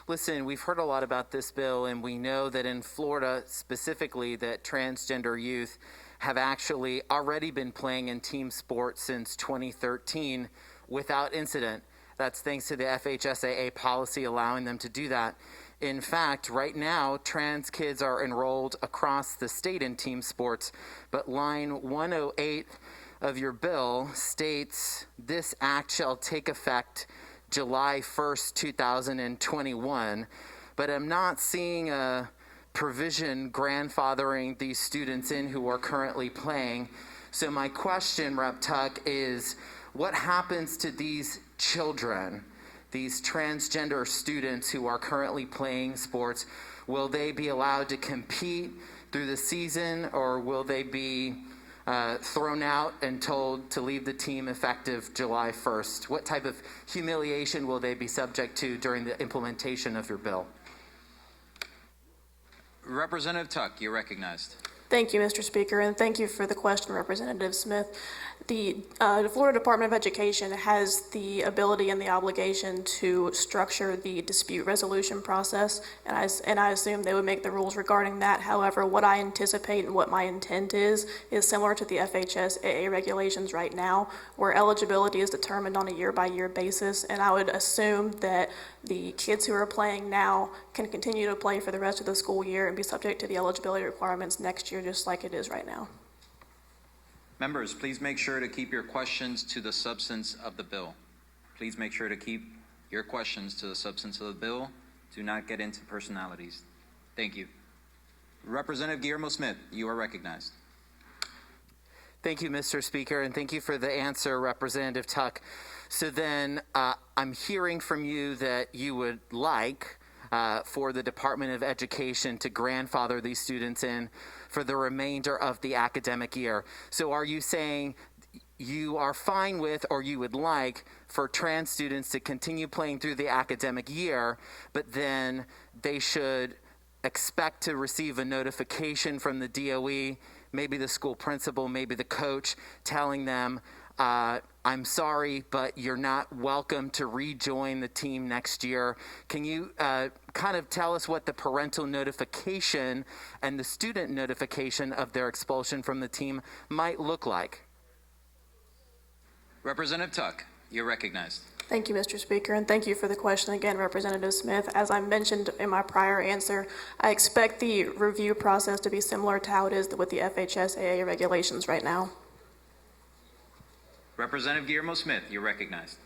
Listen, we've heard a lot about this bill, and we know that in Florida specifically that transgender youth have actually already been playing in team sports since 2013 without incident. That's thanks to the FHSAA policy allowing them to do that. In fact, right now, trans kids are enrolled across the state in team sports, but line 108 of your bill states this act shall take effect July 1st, 2021, but I'm not seeing a provision grandfathering these students in who are currently playing. So my question, Rep. Tuck, is what happens to these children, these transgender students who are currently playing sports? Will they be allowed to compete through the season, or will they be thrown out and told to leave the team effective July 1st? What type of humiliation will they be subject to during the implementation of your bill? Representative Tuck, you're recognized. Thank you, Mr. Speaker, and thank you for the question, Representative Smith. The Florida Department of Education has the ability and the obligation to structure the dispute resolution process, and I assume they would make the rules regarding that. However, what I anticipate and what my intent is similar to the FHSAA regulations right now, where eligibility is determined on a year-by-year basis, and I would assume that the kids who are playing now can continue to play for the rest of the school year and be subject to the eligibility requirements next year, just like it is right now. Members, please make sure to keep your questions to the substance of the bill. Please make sure to keep your questions to the substance of the bill. Do not get into personalities. Thank you. Representative Guillermo Smith, you are recognized. Thank you, Mr. Speaker, and thank you for the answer, Representative Tuck. So then I'm hearing from you that you would like for the Department of Education to grandfather these students in for the remainder of the academic year. So are you saying you are fine with, or you would like, for trans students to continue playing through the academic year, but then they should expect to receive a notification from the DOE, maybe the school principal, maybe the coach, telling them, I'm sorry, but you're not welcome to rejoin the team next year? Can you kind of tell us what the parental notification and the student notification of their expulsion from the team might look like? Representative Tuck, you're recognized. Thank you, Mr. Speaker, and thank you for the question again, Representative Smith. As I mentioned in my prior answer, I expect the review process to be similar to how it is with the FHSAA regulations right now. Representative Guillermo Smith, you're recognized.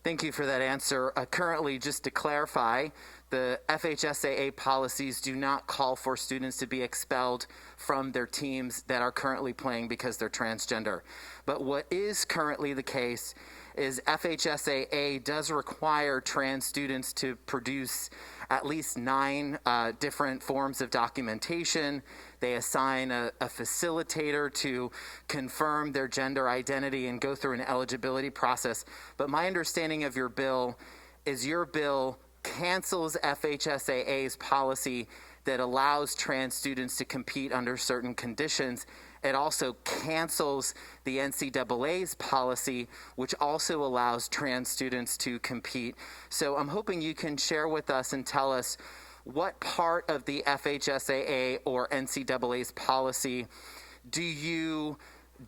Thank you for that answer. Currently, just to clarify, the FHSAA policies do not call for students to be expelled from their teams that are currently playing because they're transgender. But what is currently the case is FHSAA does require trans students to produce at least 9 different forms of documentation. They assign a facilitator to confirm their gender identity and go through an eligibility process. But my understanding of your bill is your bill cancels FHSAA's policy that allows trans students to compete under certain conditions. It also cancels the NCAA's policy, which also allows trans students to compete. So I'm hoping you can share with us and tell us what part of the FHSAA or NCAA's policy do you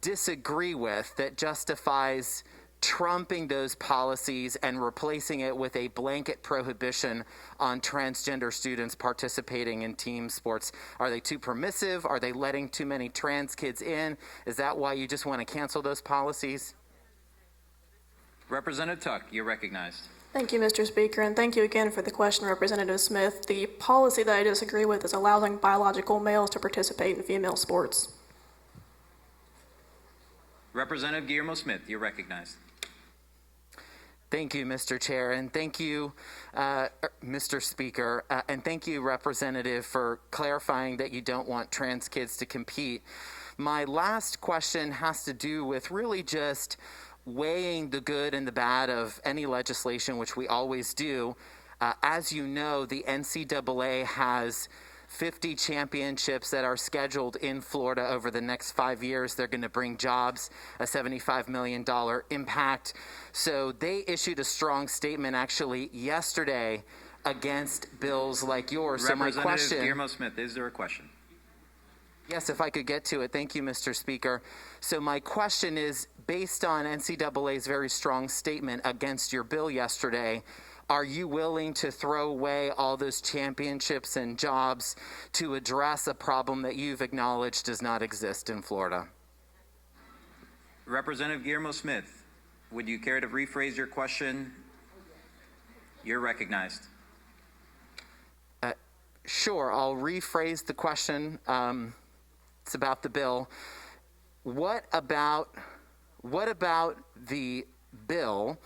disagree with that justifies trumping those policies and replacing it with a blanket prohibition on transgender students participating in team sports? Are they too permissive? Are they letting too many trans kids in? Is that why you just want to cancel those policies? Representative Tuck, you're recognized. Thank you, Mr. Speaker, and thank you again for the question, Representative Smith. The policy that I disagree with is allowing biological males to participate in female sports. Representative Guillermo Smith, you're recognized. Thank you, Mr. Chair, and thank you, Mr. Speaker, and thank you, Representative, for clarifying that you don't want trans kids to compete. My last question has to do with really just weighing the good and the bad of any legislation, which we always do. As you know, the NCAA has 50 championships that are scheduled in Florida over the next 5 years. They're going to bring jobs, a $75 million impact. So they issued a strong statement actually yesterday against bills like yours. So my Representative question, Guillermo Smith, is there a question? yes, if I could get to it. Thank you, Mr. Speaker. So my question is, based on NCAA's very strong statement against your bill yesterday, are you willing to throw away all those championships and jobs to address a problem that you've acknowledged does not exist in Florida? Representative Guillermo Smith, would you care to rephrase your question? You're recognized. Sure, I'll rephrase the question. It's about the bill. What about the bill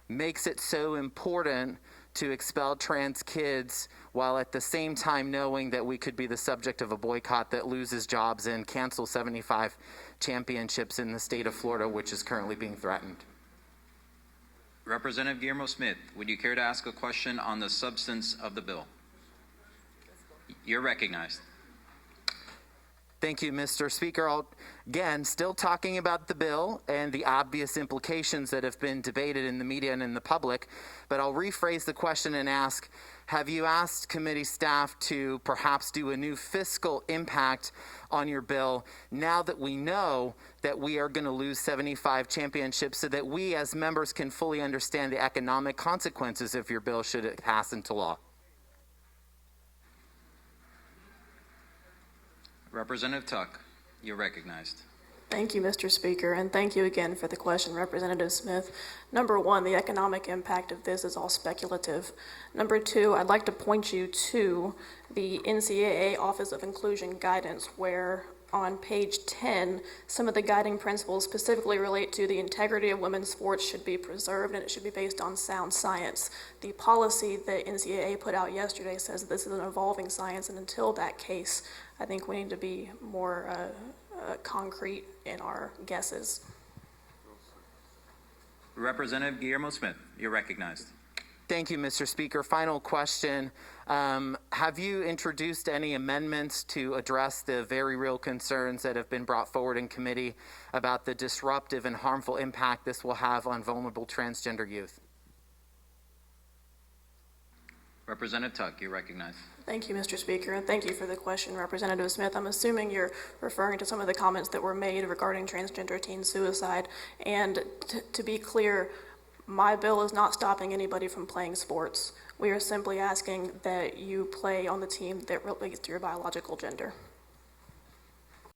makes it so important to expel trans kids while at the same time knowing that we could be the subject of a boycott that loses jobs and cancel 75 championships in the state of Florida, which is currently being threatened? Representative Guillermo Smith, would you care to ask a question on the substance of the bill? You're recognized. Thank you, Mr. Speaker. Again, still talking about the bill and the obvious implications that have been debated in the media and in the public, but I'll rephrase the question and ask, have you asked committee staff to perhaps do a new fiscal impact on your bill now that we know that we are going to lose 75 championships so that we as members can fully understand the economic consequences if your bill should it pass into law? Representative Tuck, you're recognized. Thank you, Mr. Speaker, and thank you again for the question, Representative Smith. Number one, the economic impact of this is all speculative. Number two, I'd like to point you to the NCAA Office of Inclusion guidance, where on page 10, some of the guiding principles specifically relate to the integrity of women's sports should be preserved and it should be based on sound science. The policy that NCAA put out yesterday says that this is an evolving science, and until that case, I think we need to be more concrete in our guesses. Representative Guillermo Smith, you're recognized. Thank you, Mr. Speaker. Final question. Have you introduced any amendments to address the very real concerns that have been brought forward in committee about the disruptive and harmful impact this will have on vulnerable transgender youth? Representative Tuck, you're recognized. Thank you, Mr. Speaker, and thank you for the question, Representative Smith. I'm assuming you're referring to some of the comments that were made regarding transgender teen suicide. And to be clear, my bill is not stopping anybody from playing sports. We are simply asking that you play on the team that relates to your biological gender.